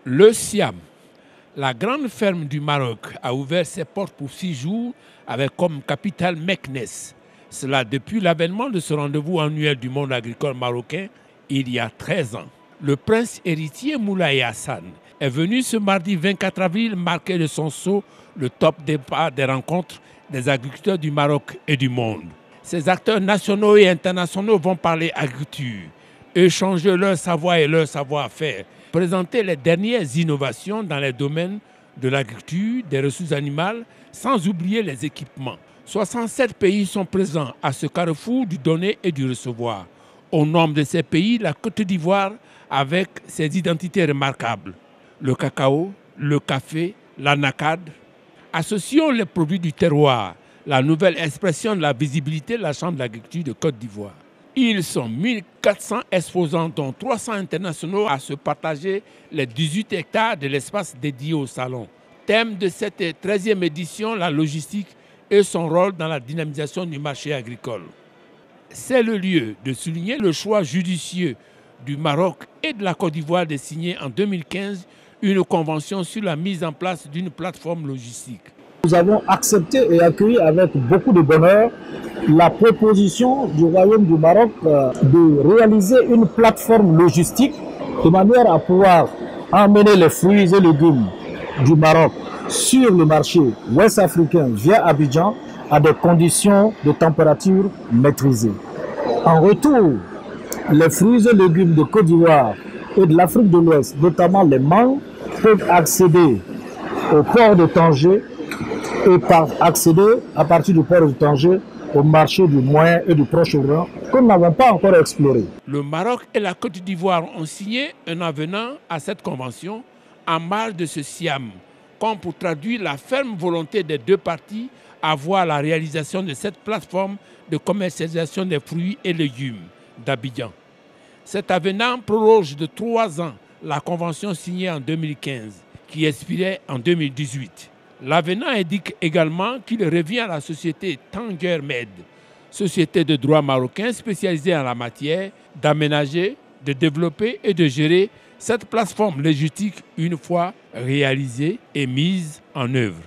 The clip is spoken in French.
Le Siam, la grande ferme du Maroc, a ouvert ses portes pour 6 jours avec comme capitale Meknès. Cela depuis l'avènement de ce rendez-vous annuel du monde agricole marocain il y a 13 ans. Le prince héritier Moulay Hassan est venu ce mardi 24 avril marquer de son sceau le top départ des rencontres des agriculteurs du Maroc et du monde. Ces acteurs nationaux et internationaux vont parler agriculture, échanger leur savoir et leur savoir-faire, présenter les dernières innovations dans les domaines de l'agriculture, des ressources animales, sans oublier les équipements. 67 pays sont présents à ce carrefour du donner et du recevoir. Au nombre de ces pays, la Côte d'Ivoire avec ses identités remarquables. Le cacao, le café, l'anacade. Associons les produits du terroir, la nouvelle expression de la visibilité de la Chambre d'agriculture de Côte d'Ivoire. Ils sont 1400 exposants, dont 300 internationaux, à se partager les 18 hectares de l'espace dédié au salon. Thème de cette 13e édition, la logistique et son rôle dans la dynamisation du marché agricole. C'est le lieu de souligner le choix judicieux du Maroc et de la Côte d'Ivoire de signer en 2015 une convention sur la mise en place d'une plateforme logistique. Nous avons accepté et accueilli avec beaucoup de bonheur la proposition du Royaume du Maroc de réaliser une plateforme logistique de manière à pouvoir emmener les fruits et légumes du Maroc sur le marché ouest africain via Abidjan à des conditions de température maîtrisées. En retour, les fruits et légumes de Côte d'Ivoire et de l'Afrique de l'Ouest, notamment les mangues, peuvent accéder au port de Tanger et accéder à partir du port de Tanger au marché du Moyen et du Proche-Orient que nous n'avons pas encore exploré. Le Maroc et la Côte d'Ivoire ont signé un avenant à cette convention en marge de ce Siam, comme pour traduire la ferme volonté des deux parties à voir la réalisation de cette plateforme de commercialisation des fruits et légumes d'Abidjan. Cet avenant proroge de 3 ans la convention signée en 2015, qui expirait en 2018. L'avenant indique également qu'il revient à la société Tanger Med, société de droit marocain spécialisée en la matière, d'aménager, de développer et de gérer cette plateforme logistique une fois réalisée et mise en œuvre.